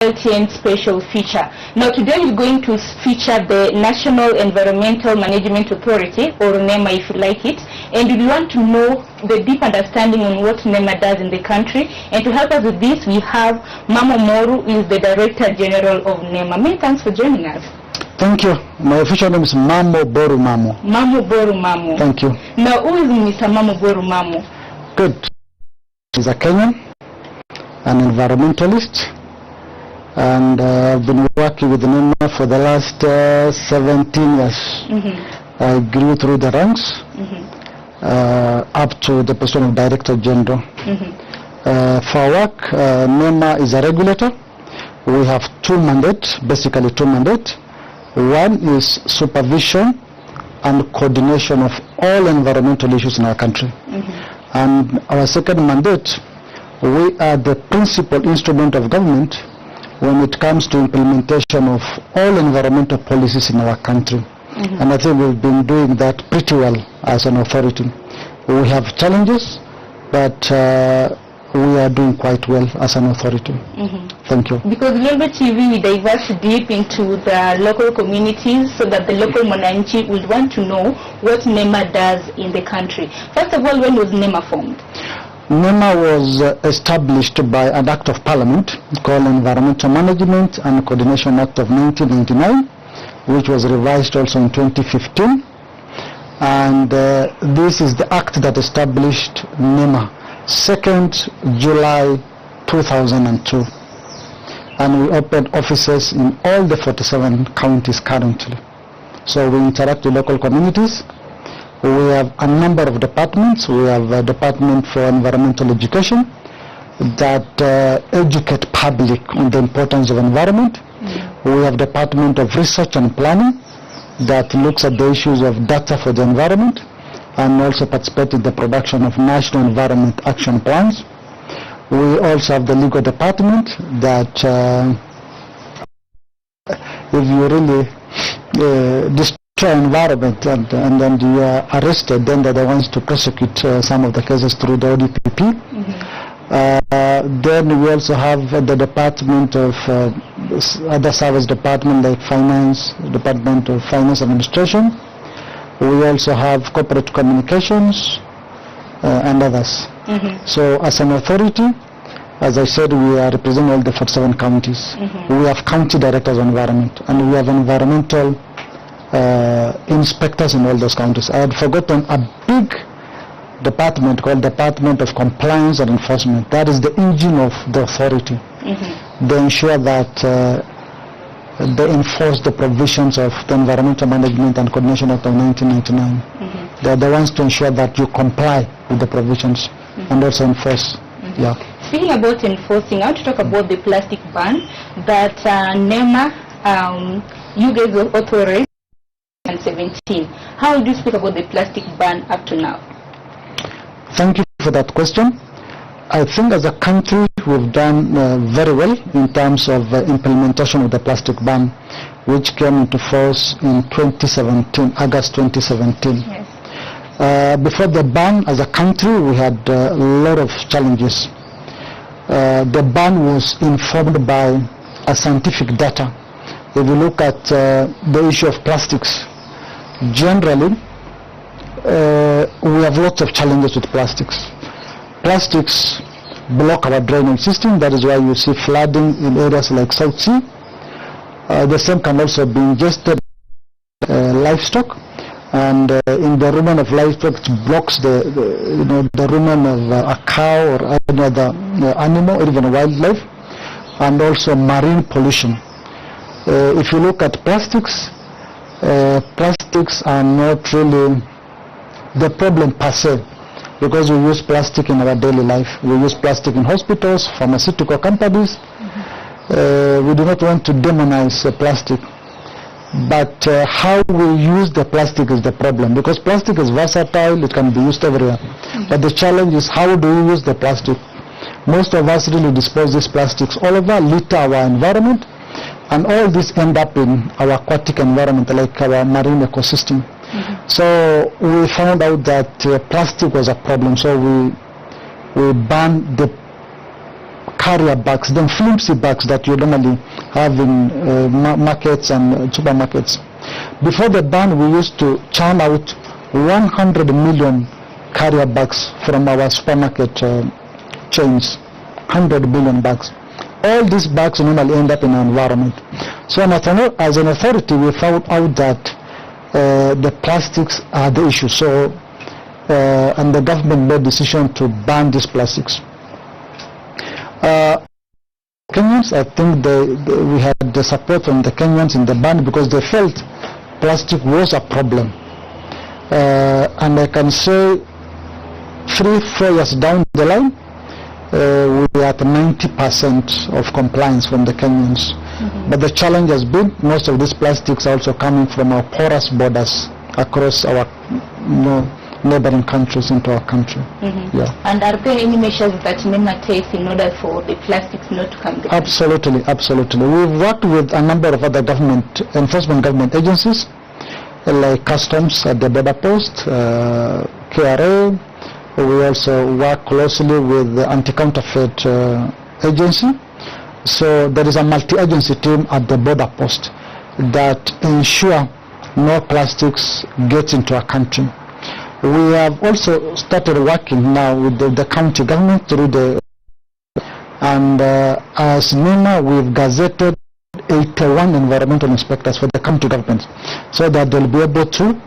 Ltn special feature. Now today we're going to feature the National Environmental Management Authority, or Nema if you like it, and we want to know the deep understanding on what Nema does in the country. And to help us with this, we have Mamo Moru, who is the Director General of Nema. Many thanks for joining us. Thank you. My official name is Mamo Boru Mamo. Mamo Boru Mamo. Thank you. Now who is Mr. Mamo Boru Mamo? Good. He's a Kenyan, an environmentalist, and I've been working with Nema for the last 17 years. I grew through the ranks up to the position of Director General. For work, Nema is a regulator. We have basically two mandates. One is supervision and coordination of all environmental issues in our country. And our second mandate, we are the principal instrument of government when it comes to implementation of all environmental policies in our country. And I think we've been doing that pretty well as an authority. We have challenges, but we are doing quite well as an authority. Thank you. Because Lolwe TV, we diverse deep into the local communities so that the local Mwananchi would want to know what Nema does in the country. First of all, when was Nema formed? Nema was established by an Act of Parliament called Environmental Management and Coordination Act of 1999, which was revised also in 2015. And this is the act that established Nema, 2nd July 2002. And we opened offices in all the 47 counties currently. So we interact with local communities. We have a number of departments. We have a department for environmental education that educate public on the importance of environment. We have department of research and planning that looks at the issues of data for the environment and also participate in the production of national environment action plans. We also have the legal department that if you really destroy environment and then you are arrested, then they're the ones to prosecute some of the cases through the ODPP. Then we also have the department of other service department like finance, department of finance administration. We also have corporate communications and others. So as an authority, as I said, we are representing all the 47 counties. We have county directors of environment, and we have environmental inspectors in all those counties. I had forgotten a big department called Department of Compliance and Enforcement. That is the engine of the authority. They ensure that they enforce the provisions of the Environmental Management and Coordination Act of 1999. They are the ones to ensure that you comply with the provisions and also enforce. Speaking about enforcing, I want to talk about the plastic ban that Nema, you guys authorized in 2017. How do you speak about the plastic ban up to now? Thank you for that question. I think as a country we've done very well in terms of implementation of the plastic ban, which came into force in 2017, August 2017. Before the ban, as a country, we had a lot of challenges. The ban was informed by a scientific data. If you look at the issue of plastics, generally, we have lots of challenges with plastics. Plastics block our drainage system. That is why you see flooding in areas like South Sea. The same can also be ingested livestock, and in the rumen of livestock it blocks the rumen of a cow or any other animal or even wildlife, and also marine pollution. If you look at plastics, plastics are not really the problem per se, because we use plastic in our daily life. We use plastic in hospitals, pharmaceutical companies. We do not want to demonize plastic, but how we use the plastic is the problem, because plastic is versatile, it can be used everywhere. But the challenge is, how do we use the plastic? Most of us really dispose these plastics all over, litter our environment, and all this end up in our aquatic environment, like our marine ecosystem. So we found out that plastic was a problem, so we banned the carrier bags, them flimsy bags that you normally have in markets and supermarkets. Before the ban, we used to churn out 100 million carrier bags from our supermarket chains. 100 million bags. All these bags normally end up in our environment. So as an authority, we found out that the plastics are the issue. So and the government made decision to ban these plastics. Kenyans, I think we had the support from the Kenyans in the ban because they felt plastic was a problem. And I can say 3-4 years down the line, we are at 90% of compliance from the Kenyans. But the challenge has been most of these plastics are also coming from our porous borders across our neighboring countries into our country. Yeah. And are there any measures that Nema takes in order for the plastics not to come there? Absolutely, absolutely. We've worked with a number of other enforcement government agencies like customs at the border post, KRA. We also work closely with the anti-counterfeit agency. So there is a multi-agency team at the border post that ensure no plastics gets into our country. We have also started working now with the county government through and as Nema, we've gazetted 81 environmental inspectors for the county government so that they'll be able to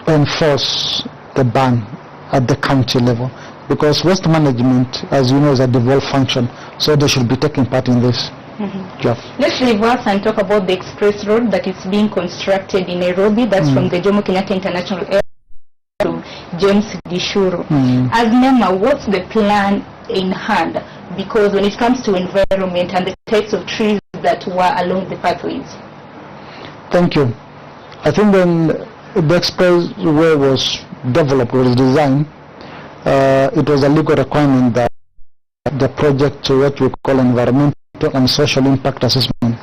enforce the ban at the county level, because waste management, as you know, is a devolved function, so they should be taking part in this. Yeah. Let's reverse and talk about the express road that is being constructed in Nairobi. That's from the Jomo Kenyatta International Airport to James Gishuru. As Nema, what's the plan in hand? Because when it comes to environment and the types of trees that were along the pathways. Thank you. I think when the expressway was developed, was designed, it was a legal requirement that the project to what we call environmental and social impact assessment,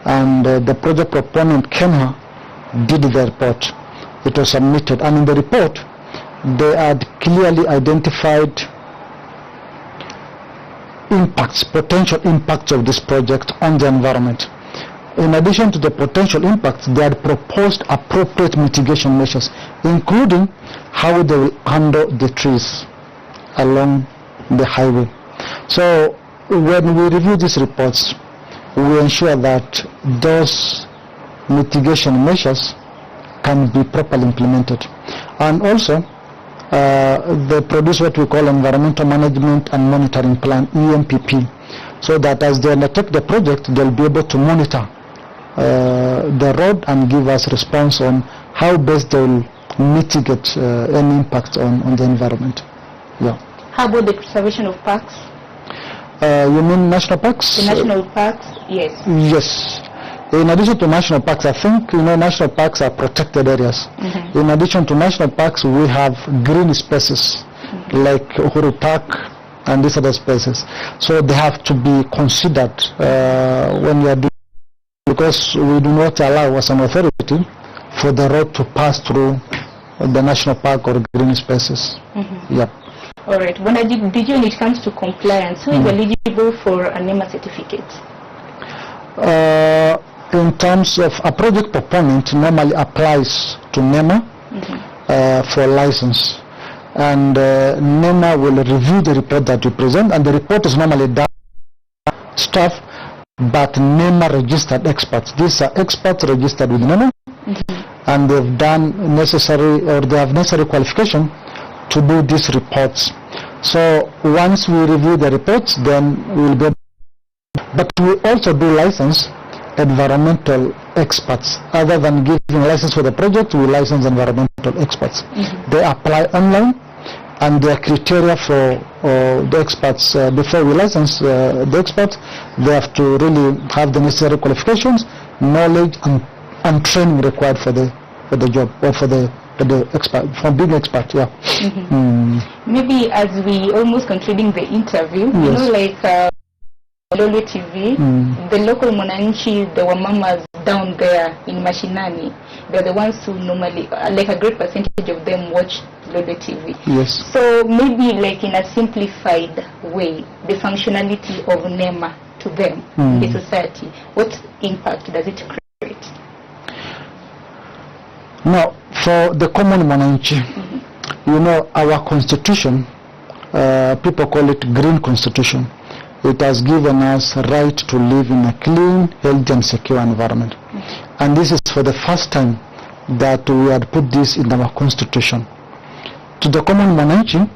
and the project proponent Kenya did the report. It was submitted, and in the report they had clearly identified impacts, potential impacts of this project on the environment. In addition to the potential impacts, they had proposed appropriate mitigation measures, including how they will handle the trees along the highway. So when we review these reports, we ensure that those mitigation measures can be properly implemented. And also, they produce what we call Environmental Management and Monitoring Plan, EMPP, so that as they undertake the project, they'll be able to monitor the road and give us response on how best they will mitigate any impact on the environment. Yeah. How about the preservation of parks? You mean national parks? The national parks, yes. Yes. In addition to national parks, I think national parks are protected areas. In addition to national parks, we have green spaces like Uhuru Park and these other spaces. So they have to be considered when you are doing, because we do not allow as an authority for the road to pass through the national park or green spaces. Yep. All right. When it comes to compliance, who is eligible for a Nema certificate? In terms of a project proponent, normally applies to Nema for license, and Nema will review the report that you present, and the report is normally done staff, but Nema registered experts. These are experts registered with Nema, and they've done necessary, or they have necessary qualification to do these reports. So once we review the reports, then we'll be. But we also do license environmental experts. Other than giving license for the project, we license environmental experts. They apply online, and their criteria for the experts, before we license the experts, they have to really have the necessary qualifications, knowledge and training required for the job, or for the expert, for being expert. Yeah. Maybe as we almost concluding the interview, like Lolwe TV, the local Monanchi, the Wamamas down there in Mashinani, they're the ones who normally, like a great percentage of them watch Lolwe TV. Yes. So maybe like in a simplified way, the functionality of Nema to them in the society, what impact does it create? Now, for the common mwananchi, you know, our constitution, people call it green constitution. It has given us a right to live in a clean, healthy and secure environment. And this is for the first time that we had put this in our constitution. To the common mwananchi,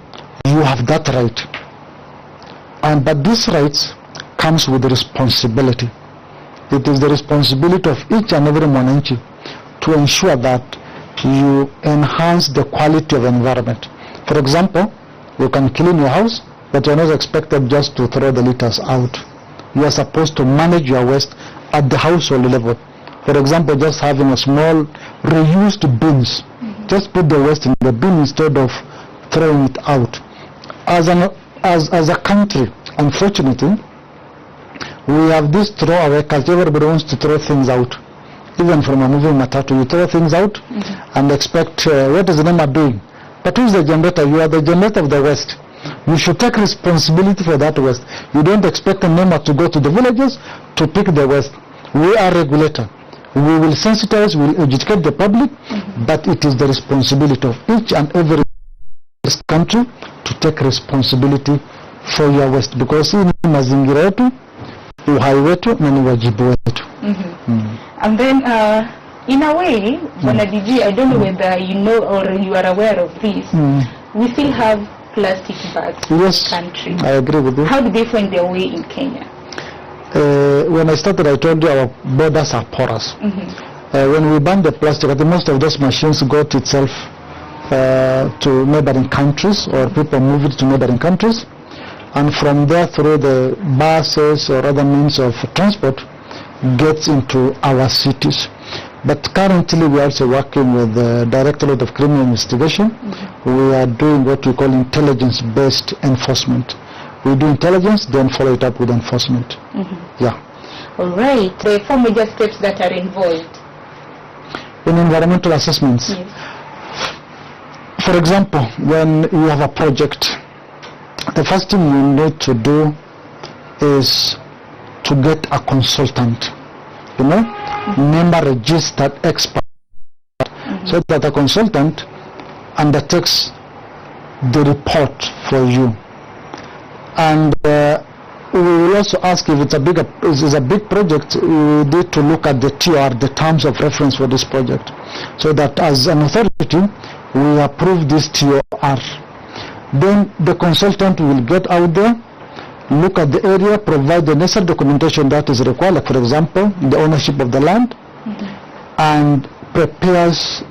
you have that right. But these rights comes with responsibility. It is the responsibility of each and every mwananchi to ensure that you enhance the quality of environment. For example, you can clean your house, but you're not expected just to throw the litters out. You are supposed to manage your waste at the household level. For example, just having a small reused bins. Just put the waste in the bin instead of throwing it out. As a country, unfortunately, we have this throw-away culture. Everybody wants to throw things out. Even from a moving matatu, you throw things out and expect, what is the Nema doing? But who is the generator? You are the generator of the waste. You should take responsibility for that waste. You don't expect a Nema to go to the villages to pick the waste. We are regulator. We will sensitize, we will educate the public, but it is the responsibility of each and every country to take responsibility for your waste, because hii ni mazingira yetu, uhai wetu na ni wajibu wetu. And then in a way, Bwana DG, I don't know whether you know or you are aware of this, we still have plastic bags in this country. I agree with you. How do they find their way in Kenya? When I started, I told you our borders are porous. When we ban the plastic, I think most of those machines got itself to neighboring countries, or people move it to neighboring countries, and from there through the buses or other means of transport gets into our cities. But currently we are also working with the Directorate of Criminal Investigation. We are doing what we call intelligence-based enforcement. We do intelligence, then follow it up with enforcement. Yeah. All right. The 4 major steps that are involved in environmental assessments. For example, when you have a project, the first thing you need to do is to get a consultant, you know, Nema registered expert, so that a consultant undertakes the report for you. And we will also ask if it's a big project, we need to look at the TR, the terms of reference for this project, so that as an authority, we approve this TOR. Then the consultant will get out there, look at the area, provide the necessary documentation that is required, like for example, the ownership of the land, and prepares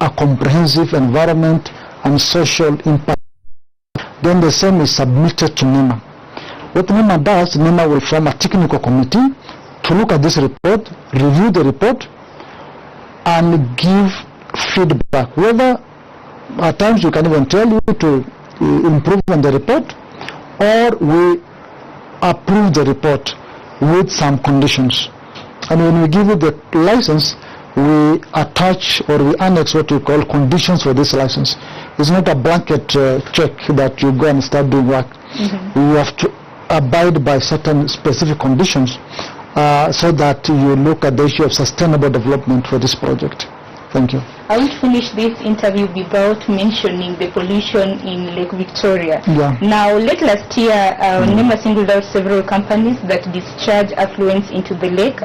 a comprehensive environment and social impact. Then the same is submitted to Nema. What Nema does, Nema will form a technical committee to look at this report, review the report, and give feedback. Whether at times we can even tell you to improve on the report, or we approve the report with some conditions. And when we give you the license, we attach or we annex what we call conditions for this license. It's not a blanket check that you go and start doing work. You have to abide by certain specific conditions so that you look at the issue of sustainable development for this project. Thank you. I won't finish this interview without mentioning the pollution in Lake Victoria. Now, late last year, Nema singled out several companies that discharge affluents into the lake,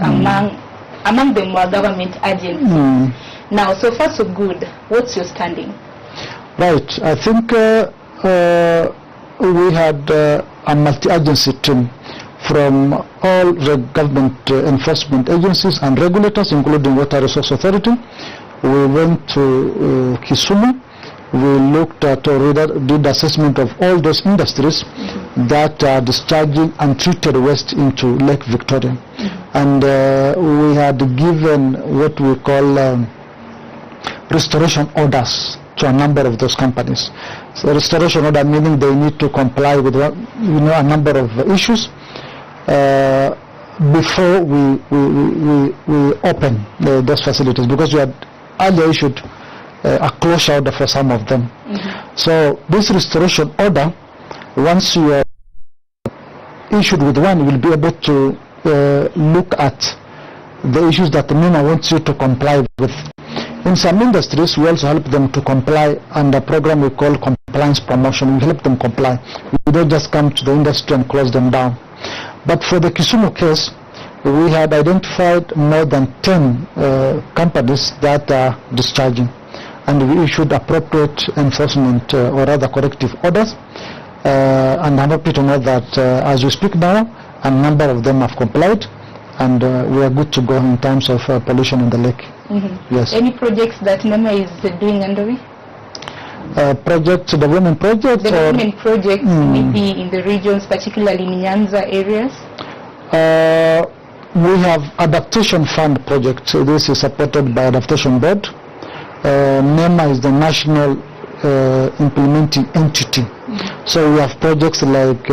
among them were government agencies. Now, so far so good. What's your standing? Right. I think we had a multi-agency team from all the government enforcement agencies and regulators, including Water Resource Authority. We went to Kisumu. We looked at or did assessment of all those industries that are discharging untreated waste into Lake Victoria. And we had given what we call restoration orders to a number of those companies. So restoration order meaning they need to comply with a number of issues before we open those facilities, because we had earlier issued a closure order for some of them. So this restoration order, once you are issued with one, you will be able to look at the issues that the Nema wants you to comply with. In some industries, we also help them to comply under a program we call compliance promotion. We help them comply. We don't just come to the industry and close them down. But for the Kisumu case, we had identified more than 10 companies that are discharging, and we issued appropriate enforcement or rather corrective orders. And I'm happy to know that as we speak now, a number of them have complied, and we are good to go in terms of pollution in the lake. Yes. Any projects that Nema is doing under it? Development projects? Development projects, maybe in the regions, particularly in Nyanza areas? We have adaptation fund projects. This is supported by Adaptation Board. Nema is the national implementing entity. So we have projects like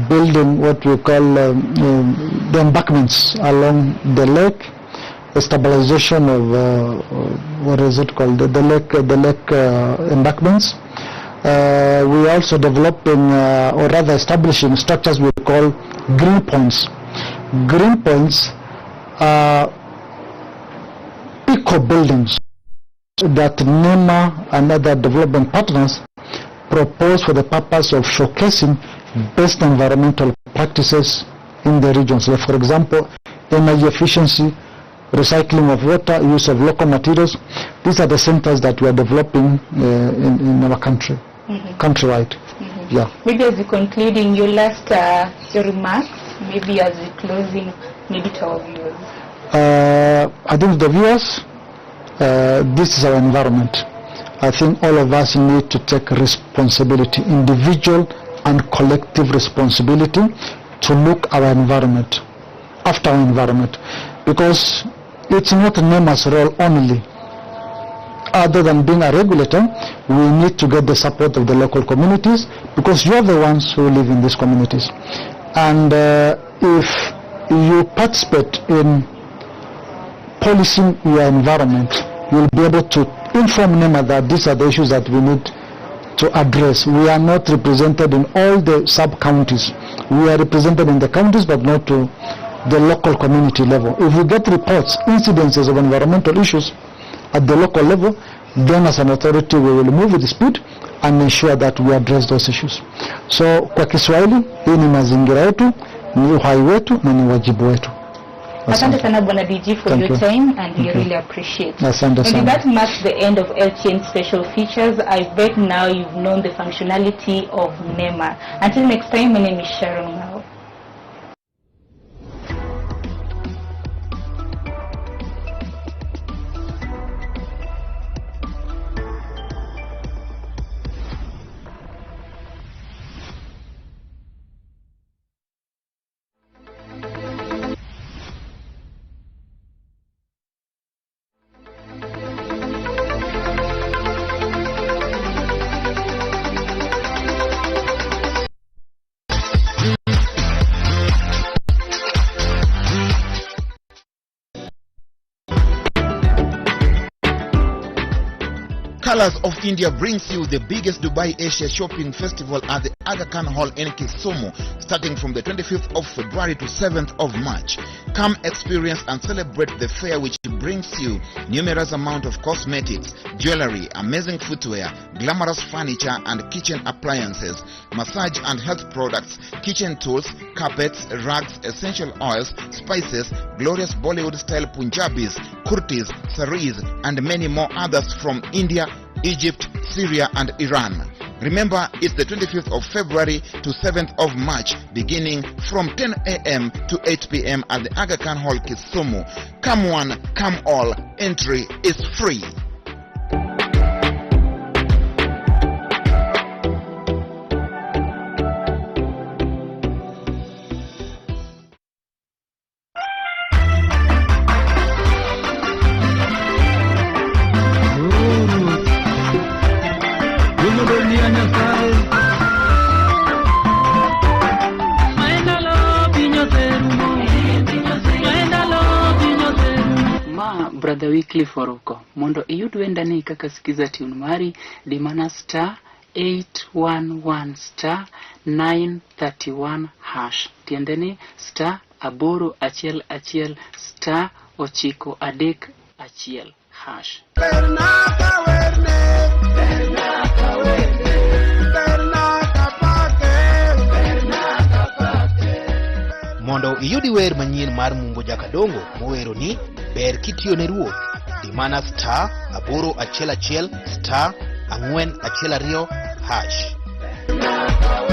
building what we call the embankments along the lake, stabilization of what is it called, the lake embankments. We are also developing or rather establishing structures we call green points. Green points are eco buildings that Nema and other development partners propose for the purpose of showcasing best environmental practices in the regions. Like for example, energy efficiency, recycling of water, use of local materials. These are the centers that we are developing in our country, countrywide. Yeah. Maybe as you concluding your last your remarks, maybe as you closing, maybe to our viewers. I think the viewers, this is our environment. I think all of us need to take responsibility, individual and collective responsibility, to look our environment, after our environment, because it's not Nema's role only. Other than being a regulator, we need to get the support of the local communities, because you're the ones who live in these communities. And if you participate in policing your environment, you'll be able to inform Nema that these are the issues that we need to address. We are not represented in all the sub-counties. We are represented in the counties, but not to the local community level. If we get reports, incidences of environmental issues at the local level, then as an authority we will move with speed and ensure that we address those issues. So kwa Kiswahili, hii ni mazingira yetu, ni uhai wetu na ni wajibu wetu. Asante sana Bwana DG for your time, and we really appreciate it. Asante sana. And that marks the end of Ltn Special Features. I bet now you've known the functionality of Nema. Until next time, my name is Sharon Mao. Colors of India brings you the biggest Dubai Asia shopping festival at the Aga Khan Hall in Kisumu, starting from the 25th of February to 7th of March. Come experience and celebrate the fair, which brings you numerous amount of cosmetics, jewelry, amazing footwear, glamorous furniture and kitchen appliances, massage and health products, kitchen tools, carpets, rugs, essential oils, spices, glorious Bollywood style Punjabis, kurtis, saris and many more others from India, Egypt, Syria and Iran. Remember, it's the 25th of February to 7th of March, beginning from 10 a.m. to 8 p.m. at the Aga Khan Hall, Kisumu. Come one, come all. Entry is free. Brother Wycliffe Oruko, mondo iyud wendani kaka sikiza tune mari di mana *811*931# tiendeni *811*931#. Mondo iyudi wer manyien mar Mumbo Jakadongo mowero ni ber kitiyo ne ruoth di mana *811*412#.